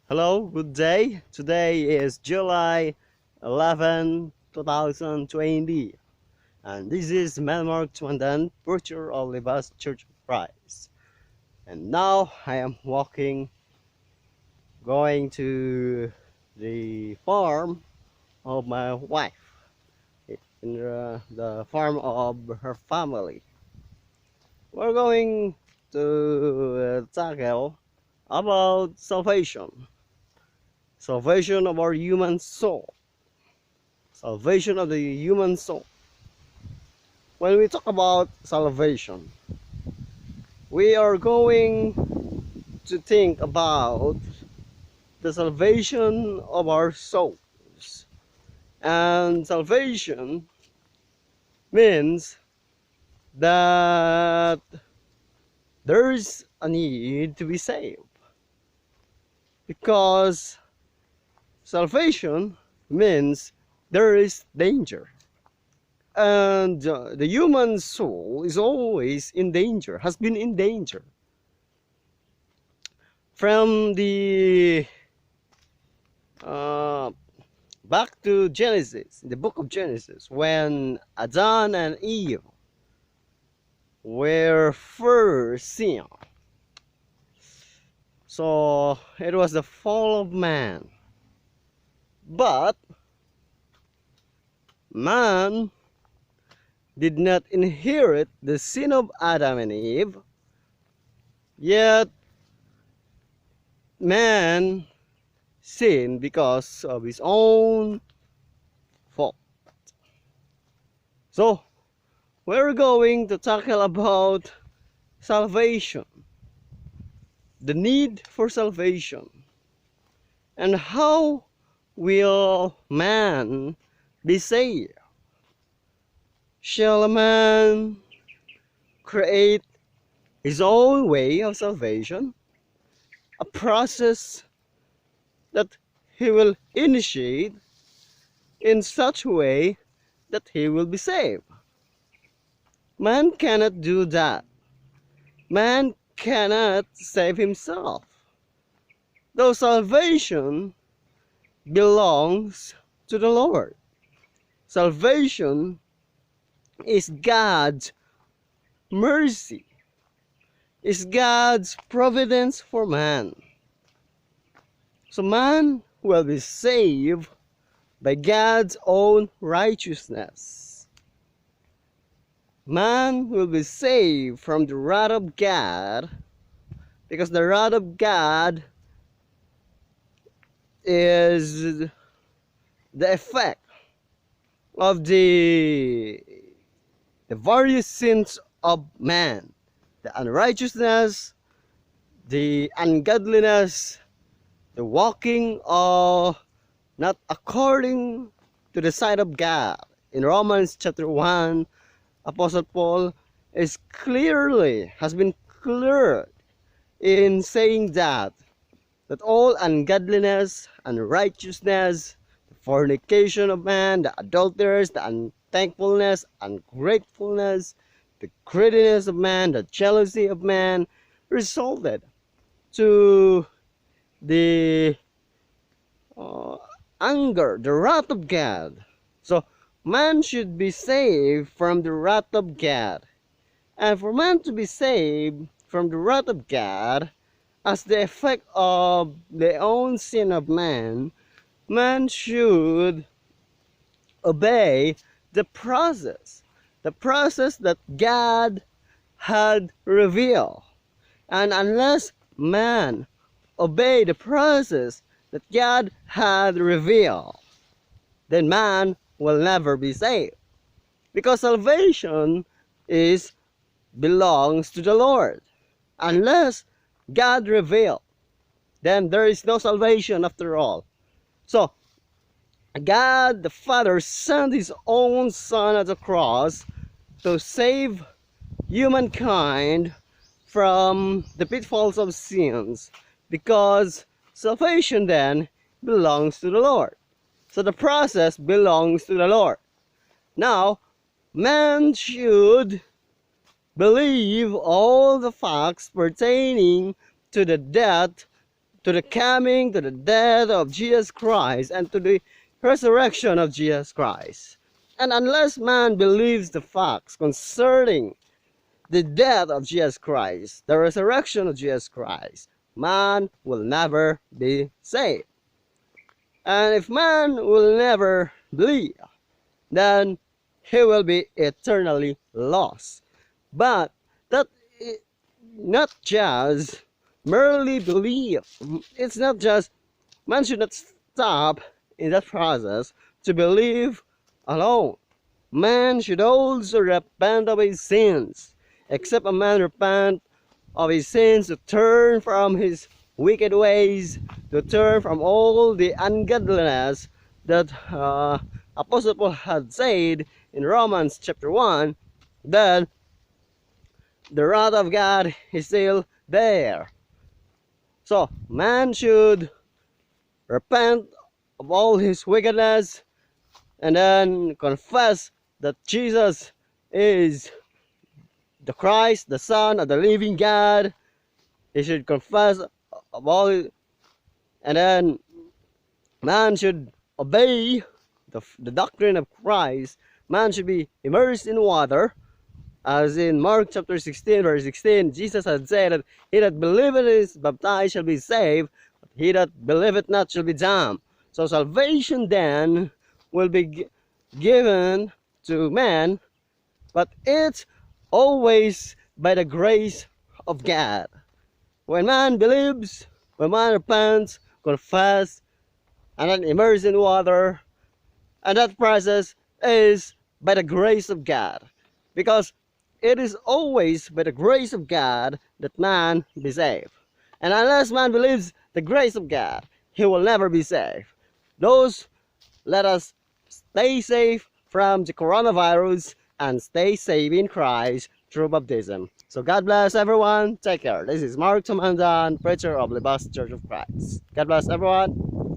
Hello, good day. Today is July 11, 2020, and this is Melmark Tumandan, Preacher of Libas Church of Christ. And now I am going to the farm of my wife, in the farm of her family. We're going to tackle about salvation of our human soul. Salvation of the human soul. When we talk about salvation, we are going to think about the salvation of our souls. And salvation means that there's a need to be saved. Because salvation means there is danger. And the human soul is always in danger, has been in danger. From the back to Genesis, in the book of Genesis, when Adam and Eve were first seen. So it was the fall of man. But man did not inherit the sin of Adam and Eve, yet man sinned because of his own fault. So we're going to tackle about salvation, the need for salvation, and how will man be saved? Shall a man create his own way of salvation? A process that he will initiate in such a way that he will be saved. Man cannot do that. Man cannot save himself. Though salvation belongs to the Lord. Salvation is God's mercy, is God's providence for man. So man will be saved by God's own righteousness. Man will be saved from the wrath of God, because the wrath of God is the effect of the various sins of man, the unrighteousness, the ungodliness, the walking of not according to the sight of God. In Romans chapter 1, Apostle Paul has been clear in saying that all ungodliness, unrighteousness, the fornication of man, the adulterers, the unthankfulness, ungratefulness, the greediness of man, the jealousy of man, resulted to the anger, the wrath of God. So man should be saved from the wrath of God. And for man to be saved from the wrath of God, as the effect of the own sin of man, man should obey the process that God had revealed. And unless man obey the process that God had revealed, then man will never be saved. Because salvation belongs to the Lord. Unless God revealed, then there is no salvation after all. So God the Father sent his own Son at the cross to save humankind from the pitfalls of sins, because salvation then belongs to the Lord. So the process belongs to the Lord. Now, man should believe all the facts pertaining to the death, to the coming, to the death of Jesus Christ, and to the resurrection of Jesus Christ. And unless man believes the facts concerning the death of Jesus Christ, the resurrection of Jesus Christ, man will never be saved. And if man will never believe, then he will be eternally lost. But that is not just merely believe. It's not just, man should not stop in that process to believe alone. Man should also repent of his sins. Except a man repent of his sins, to turn from his wicked ways, to turn from all the ungodliness that Apostle Paul had said in Romans chapter 1, then the wrath of God is still there. So man should repent of all his wickedness and then confess that Jesus is the Christ, the Son of the living God. He should confess of all, and then man should obey the doctrine of Christ. Man should be immersed in water, as in Mark chapter 16 verse 16, Jesus had said that he that believeth and is baptized shall be saved, but he that believeth not shall be damned. So salvation then will be given to man, but it's always by the grace of God. When man believes, when man repents, confess, and then immerse in water, and that process is by the grace of God. Because it is always by the grace of God that man be saved. And unless man believes the grace of God, he will never be saved. Those, let us stay safe from the coronavirus and stay safe in Christ through baptism. So God bless everyone. Take care. This is Mark Tumandan, preacher of Libas Church of Christ. God bless everyone.